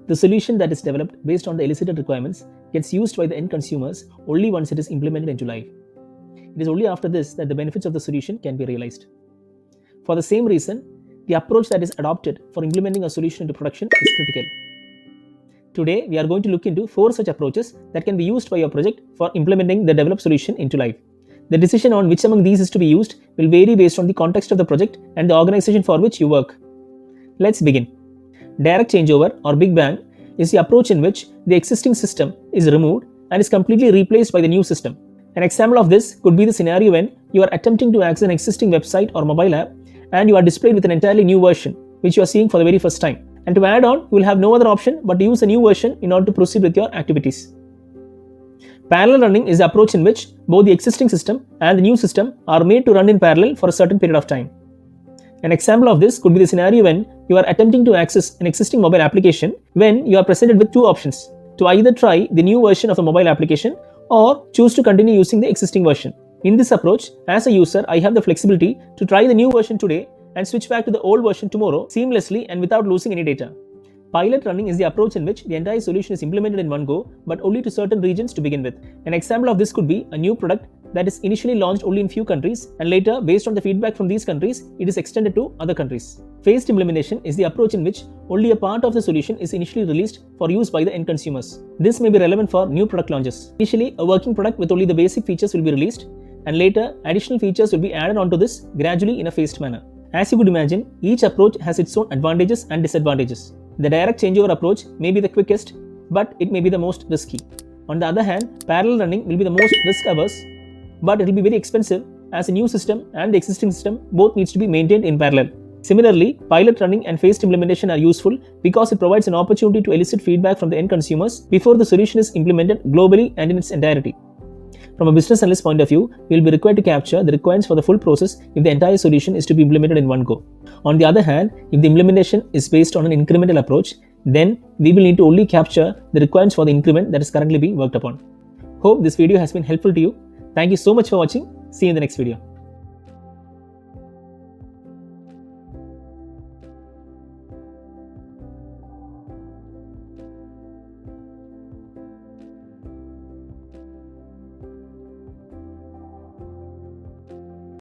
The solution that is developed based on the elicited requirements gets used by the end consumers only once it is implemented into life. It is only after this that the benefits of the solution can be realized. For the same reason, the approach that is adopted for implementing a solution into production is critical. Today, we are going to look into 4 such approaches that can be used by your project for implementing the developed solution into life. The decision on which among these is to be used will vary based on the context of the project and the organization for which you work. Let's begin. Direct changeover or Big Bang is the approach in which the existing system is removed and is completely replaced by the new system. An example of this could be the scenario when you are attempting to access an existing website or mobile app and you are displayed with an entirely new version which you are seeing for the very first time. And to add on, you will have no other option but to use a new version in order to proceed with your activities. Parallel running is the approach in which both the existing system and the new system are made to run in parallel for a certain period of time. An example of this could be the scenario when you are attempting to access an existing mobile application when you are presented with 2 options: to either try the new version of the mobile application or choose to continue using the existing version. In this approach, as a user, I have the flexibility to try the new version today and switch back to the old version tomorrow seamlessly and without losing any data. Pilot running is the approach in which the entire solution is implemented in one go, but only to certain regions to begin with. An example of this could be a new product that is initially launched only in few countries, and later, based on the feedback from these countries, it is extended to other countries. Phased implementation is the approach in which only a part of the solution is initially released for use by the end consumers. This may be relevant for new product launches. Initially, a working product with only the basic features will be released, and later, additional features will be added onto this gradually in a phased manner. As you could imagine, each approach has its own advantages and disadvantages. The direct changeover approach may be the quickest, but it may be the most risky. On the other hand, parallel running will be the most risk-averse, but it will be very expensive as a new system and the existing system both needs to be maintained in parallel. Similarly, pilot running and phased implementation are useful because it provides an opportunity to elicit feedback from the end consumers before the solution is implemented globally and in its entirety. From a business analyst point of view, we will be required to capture the requirements for the full process if the entire solution is to be implemented in one go. On the other hand, if the implementation is based on an incremental approach, then we will need to only capture the requirements for the increment that is currently being worked upon. Hope this video has been helpful to you. Thank you so much for watching. See you in the next video.